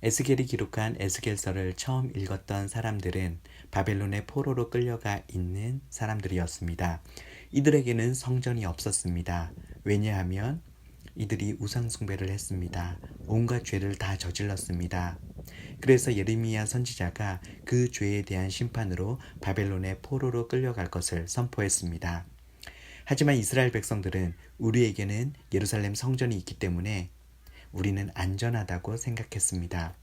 에스겔이 기록한 에스겔서를 처음 읽었던 사람들은 바벨론의 포로로 끌려가 있는 사람들이었습니다. 이들에게는 성전이 없었습니다. 왜냐하면 이들이 우상 숭배를 했습니다. 온갖 죄를 다 저질렀습니다. 그래서 예레미야 선지자가 그 죄에 대한 심판으로 바벨론의 포로로 끌려갈 것을 선포했습니다. 하지만 이스라엘 백성들은 우리에게는 예루살렘 성전이 있기 때문에 우리는 안전하다고 생각했습니다.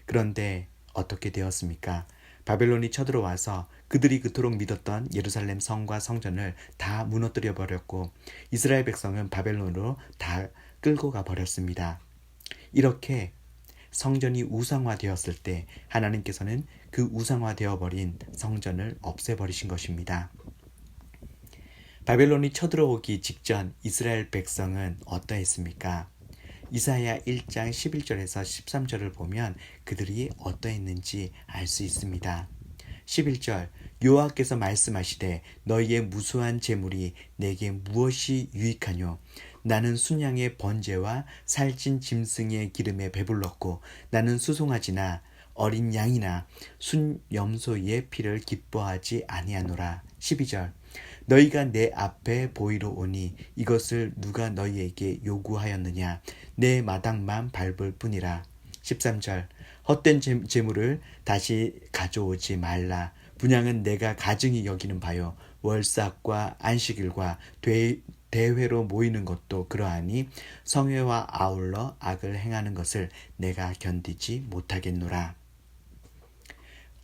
그런데 어떻게 되었습니까? 바벨론이 쳐들어와서 그들이 그토록 믿었던 예루살렘 성과 성전을 다 무너뜨려 버렸고 이스라엘 백성은 바벨론으로 다 끌고 가 버렸습니다. 이렇게 성전이 우상화되었을 때 하나님께서는 그 우상화되어 버린 성전을 없애버리신 것입니다. 바벨론이 쳐들어오기 직전 이스라엘 백성은 어떠했습니까? 이사야 1장 11절에서 13절을 보면 그들이 어떠했는지 알 수 있습니다. 11절 여호와께서 말씀하시되 너희의 무수한 재물이 내게 무엇이 유익하뇨? 나는 순양의 번제와 살찐 짐승의 기름에 배불렀고 나는 수송아지나 어린 양이나 순염소의 피를 기뻐하지 아니하노라. 12절 너희가 내 앞에 보이러 오니 이것을 누가 너희에게 요구하였느냐? 내 마당만 밟을 뿐이라. 13절 헛된 재물을 다시 가져오지 말라. 분향은 내가 가증히 여기는 바요. 월삭과 안식일과 대회로 모이는 것도 그러하니 성회와 아울러 악을 행하는 것을 내가 견디지 못하겠노라.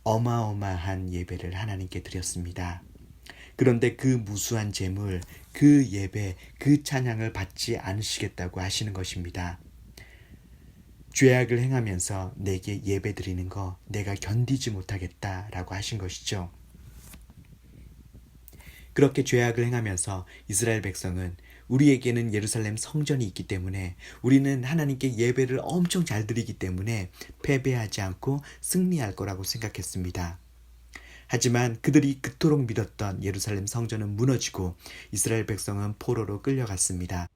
어마어마한 예배를 하나님께 드렸습니다. 그런데 그 무수한 재물, 그 예배, 그 찬양을 받지 않으시겠다고 하시는 것입니다. 죄악을 행하면서 내게 예배 드리는 거 내가 견디지 못하겠다라고 하신 것이죠. 그렇게 죄악을 행하면서 이스라엘 백성은 우리에게는 예루살렘 성전이 있기 때문에 우리는 하나님께 예배를 엄청 잘 드리기 때문에 패배하지 않고 승리할 거라고 생각했습니다. 하지만 그들이 그토록 믿었던 예루살렘 성전은 무너지고 이스라엘 백성은 포로로 끌려갔습니다.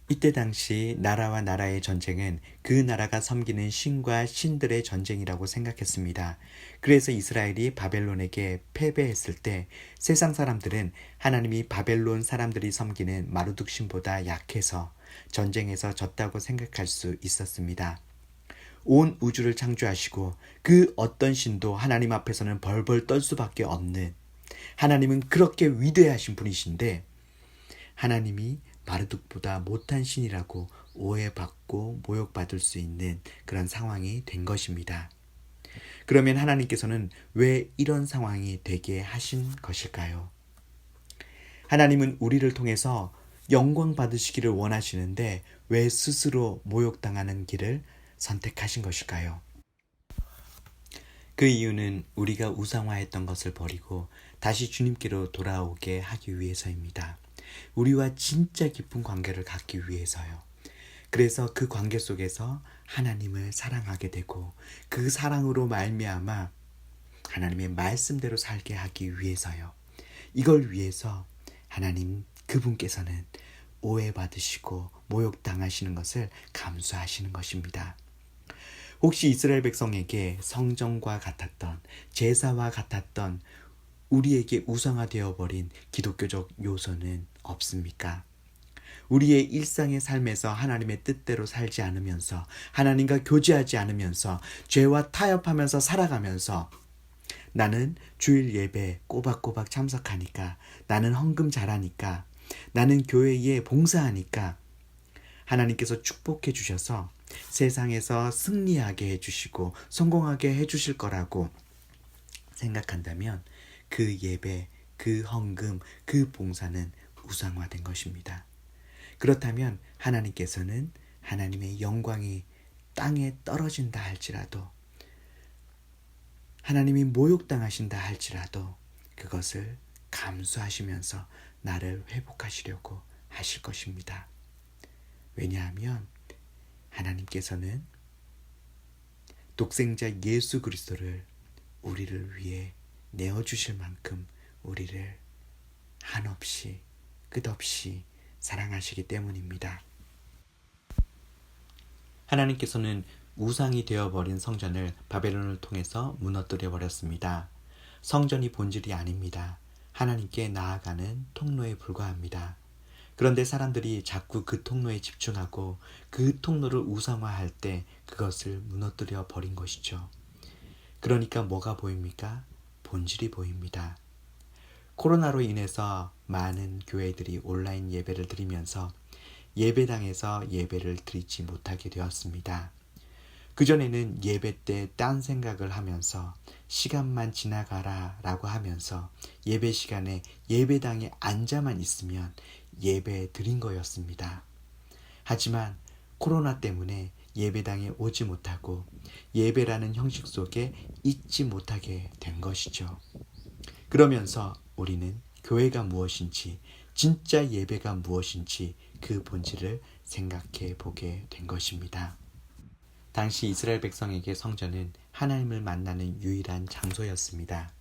이때 당시 나라와 나라의 전쟁은 그 나라가 섬기는 신과 신들의 전쟁이라고 생각했습니다. 그래서 이스라엘이 바벨론에게 패배했을 때 세상 사람들은 하나님이 바벨론 사람들이 섬기는 마루둑 신보다 약해서 전쟁에서 졌다고 생각할 수 있었습니다. 온 우주를 창조하시고 그 어떤 신도 하나님 앞에서는 벌벌 떨 수밖에 없는 하나님은 그렇게 위대하신 분이신데 하나님이 마르둑보다 못한 신이라고 오해받고 모욕받을 수 있는 그런 상황이 된 것입니다. 그러면 하나님께서는 왜 이런 상황이 되게 하신 것일까요? 하나님은 우리를 통해서 영광 받으시기를 원하시는데 왜 스스로 모욕당하는 길을 선택하신 것일까요? 그 이유는 우리가 우상화했던 것을 버리고 다시 주님께로 돌아오게 하기 위해서입니다. 우리와 진짜 깊은 관계를 갖기 위해서요. 그래서 그 관계 속에서 하나님을 사랑하게 되고 그 사랑으로 말미암아 하나님의 말씀대로 살게 하기 위해서요. 이걸 위해서 하나님 그분께서는 오해받으시고 모욕당하시는 것을 감수하시는 것입니다. 혹시 이스라엘 백성에게 성전과 같았던 제사와 같았던 우리에게 우상화되어 버린 기독교적 요소는 없습니까? 우리의 일상의 삶에서 하나님의 뜻대로 살지 않으면서 하나님과 교제하지 않으면서 죄와 타협하면서 살아가면서 나는 주일 예배 꼬박꼬박 참석하니까 나는 헌금 잘하니까 나는 교회에 봉사하니까 하나님께서 축복해 주셔서 세상에서 승리하게 해주시고 성공하게 해주실 거라고 생각한다면 그 예배, 그 헌금, 그 봉사는 우상화된 것입니다. 그렇다면 하나님께서는 하나님의 영광이 땅에 떨어진다 할지라도 하나님이 모욕당하신다 할지라도 그것을 감수하시면서 나를 회복하시려고 하실 것입니다. 왜냐하면 하나님께서는 독생자 예수 그리스도를 우리를 위해 내어주실 만큼 우리를 한없이 끝없이 사랑하시기 때문입니다. 하나님께서는 우상이 되어버린 성전을 바벨론을 통해서 무너뜨려 버렸습니다. 성전이 본질이 아닙니다. 하나님께 나아가는 통로에 불과합니다. 그런데 사람들이 자꾸 그 통로에 집중하고 그 통로를 우상화할 때 그것을 무너뜨려 버린 것이죠. 그러니까 뭐가 보입니까? 본질이 보입니다. 코로나로 인해서 많은 교회들이 온라인 예배를 드리면서 예배당에서 예배를 드리지 못하게 되었습니다. 그전에는 예배 때 딴 생각을 하면서 시간만 지나가라 라고 하면서 예배 시간에 예배당에 앉아만 있으면 예배 드린 거였습니다. 하지만 코로나 때문에 예배당에 오지 못하고 예배라는 형식 속에 있지 못하게 된 것이죠. 그러면서 우리는 교회가 무엇인지, 진짜 예배가 무엇인지 그 본질을 생각해 보게 된 것입니다. 당시 이스라엘 백성에게 성전은 하나님을 만나는 유일한 장소였습니다.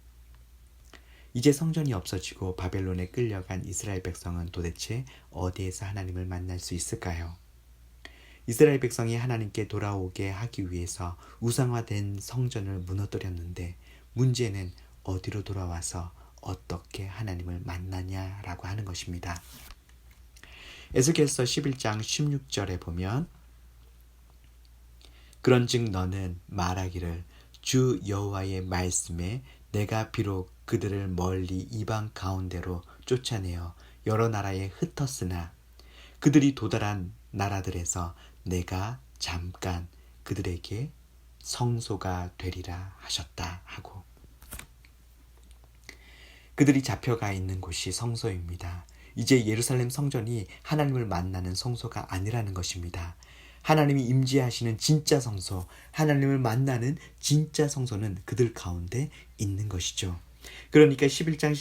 이제 성전이 없어지고 바벨론에 끌려간 이스라엘 백성은 도대체 어디에서 하나님을 만날 수 있을까요? 이스라엘 백성이 하나님께 돌아오게 하기 위해서 우상화된 성전을 무너뜨렸는데 문제는 어디로 돌아와서 어떻게 하나님을 만나냐라고 하는 것입니다. 에스겔서 11장 16절에 보면 그런즉 너는 말하기를 주 여호와의 말씀에 내가 비록 그들을 멀리 이방 가운데로 쫓아내어 여러 나라에 흩었으나 그들이 도달한 나라들에서 내가 잠깐 그들에게 성소가 되리라 하셨다 하고, 그들이 잡혀가 있는 곳이 성소입니다. 이제 예루살렘 성전이 하나님을 만나는 성소가 아니라는 것입니다. 하나님이 임재하시는 진짜 성소, 하나님을 만나는 진짜 성소는 그들 가운데 있는 것이죠. 그러니까 11장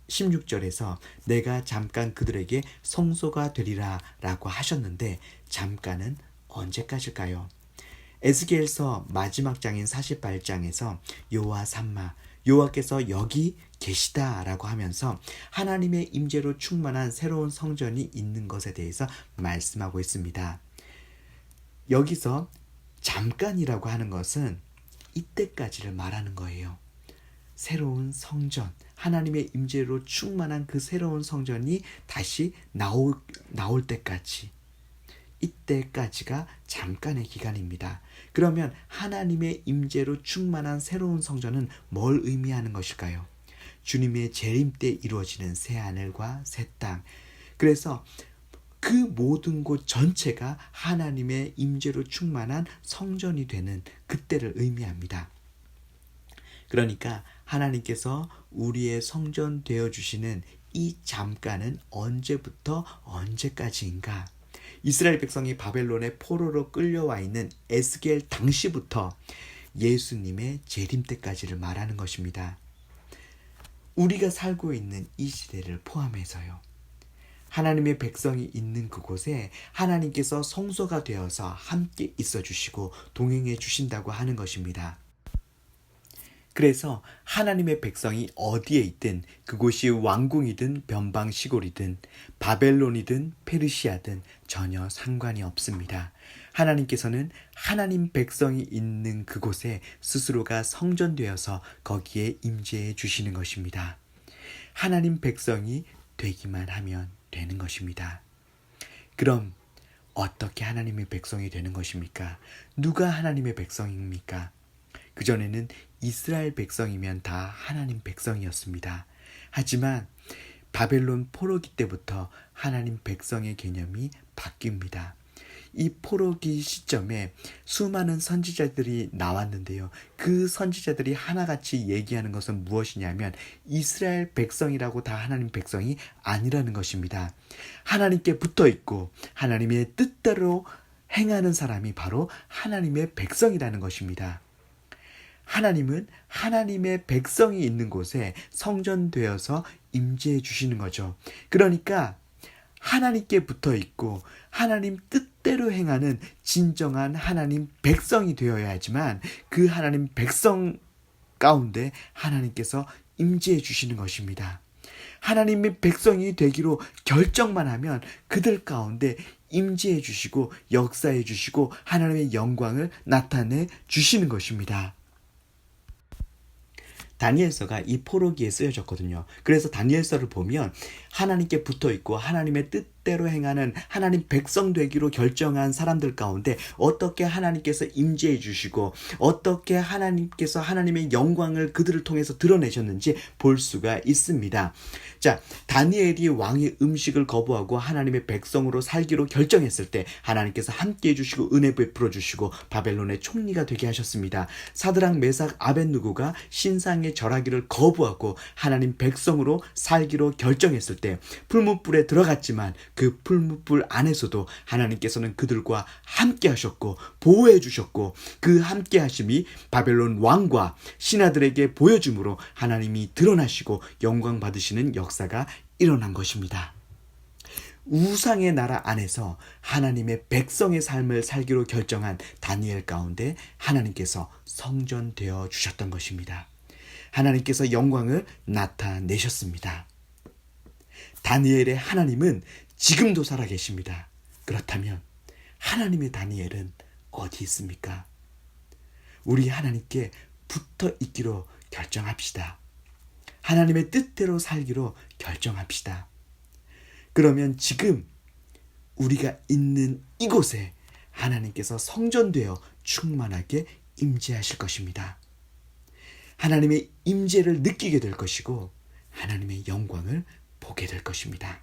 16절에서 내가 잠깐 그들에게 성소가 되리라 라고 하셨는데 잠깐은 언제까지일까요? 에스겔서 마지막 장인 48장에서 여호와 삼마, 여호와께서 여기 계시다 라고 하면서 하나님의 임재로 충만한 새로운 성전이 있는 것에 대해서 말씀하고 있습니다. 여기서 잠깐이라고 하는 것은 이때까지를 말하는 거예요. 새로운 성전, 하나님의 임재로 충만한 그 새로운 성전이 다시 나올 때까지, 이때까지가 잠깐의 기간입니다. 그러면 하나님의 임재로 충만한 새로운 성전은 뭘 의미하는 것일까요? 주님의 재림 때 이루어지는 새 하늘과 새 땅. 그래서 그 모든 곳 전체가 하나님의 임재로 충만한 성전이 되는 그때를 의미합니다. 그러니까 하나님께서 우리의 성전 되어주시는 이 잠깐은 언제부터 언제까지인가? 이스라엘 백성이 바벨론의 포로로 끌려와 있는 에스겔 당시부터 예수님의 재림 때까지를 말하는 것입니다. 우리가 살고 있는 이 시대를 포함해서요. 하나님의 백성이 있는 그곳에 하나님께서 성소가 되어서 함께 있어 주시고 동행해 주신다고 하는 것입니다. 그래서 하나님의 백성이 어디에 있든 그곳이 왕궁이든 변방 시골이든 바벨론이든 페르시아든 전혀 상관이 없습니다. 하나님께서는 하나님 백성이 있는 그곳에 스스로가 성전되어서 거기에 임재해 주시는 것입니다. 하나님 백성이 되기만 하면 되는 것입니다. 그럼 어떻게 하나님의 백성이 되는 것입니까? 누가 하나님의 백성입니까? 그전에는 이스라엘 백성이면 다 하나님 백성이었습니다. 하지만 바벨론 포로기 때부터 하나님 백성의 개념이 바뀝니다. 이 포로기 시점에 수많은 선지자들이 나왔는데요. 그 선지자들이 하나같이 얘기하는 것은 무엇이냐면 이스라엘 백성이라고 다 하나님 백성이 아니라는 것입니다. 하나님께 붙어 있고 하나님의 뜻대로 행하는 사람이 바로 하나님의 백성이라는 것입니다. 하나님은 하나님의 백성이 있는 곳에 성전되어서 임재해 주시는 거죠. 그러니까 하나님께 붙어 있고 하나님 뜻대로 행하는 진정한 하나님 백성이 되어야지만 그 하나님 백성 가운데 하나님께서 임재해 주시는 것입니다. 하나님의 백성이 되기로 결정만 하면 그들 가운데 임재해 주시고 역사해 주시고 하나님의 영광을 나타내 주시는 것입니다. 다니엘서가 이 포로기에 쓰여졌거든요. 그래서 다니엘서를 보면 하나님께 붙어 있고 하나님의 뜻대로 행하는 하나님 백성 되기로 결정한 사람들 가운데 어떻게 하나님께서 임재해 주시고 어떻게 하나님께서 하나님의 영광을 그들을 통해서 드러내셨는지 볼 수가 있습니다. 자, 다니엘이 왕의 음식을 거부하고 하나님의 백성으로 살기로 결정했을 때 하나님께서 함께해 주시고 은혜 베풀어 주시고 바벨론의 총리가 되게 하셨습니다. 사드락 메삭 아벳느고가 신상의 절하기를 거부하고 하나님 백성으로 살기로 결정했을 때 풀무불에 들어갔지만 그 풀무불 안에서도 하나님께서는 그들과 함께 하셨고 보호해 주셨고 그 함께 하심이 바벨론 왕과 신하들에게 보여줌으로 하나님이 드러나시고 영광 받으시는 역사가 일어난 것입니다. 우상의 나라 안에서 하나님의 백성의 삶을 살기로 결정한 다니엘 가운데 하나님께서 성전되어 주셨던 것입니다. 하나님께서 영광을 나타내셨습니다. 다니엘의 하나님은 지금도 살아계십니다. 그렇다면 하나님의 다니엘은 어디 있습니까? 우리 하나님께 붙어 있기로 결정합시다. 하나님의 뜻대로 살기로 결정합시다. 그러면 지금 우리가 있는 이곳에 하나님께서 성전되어 충만하게 임재하실 것입니다. 하나님의 임재를 느끼게 될 것이고 하나님의 영광을 보게 될 것입니다.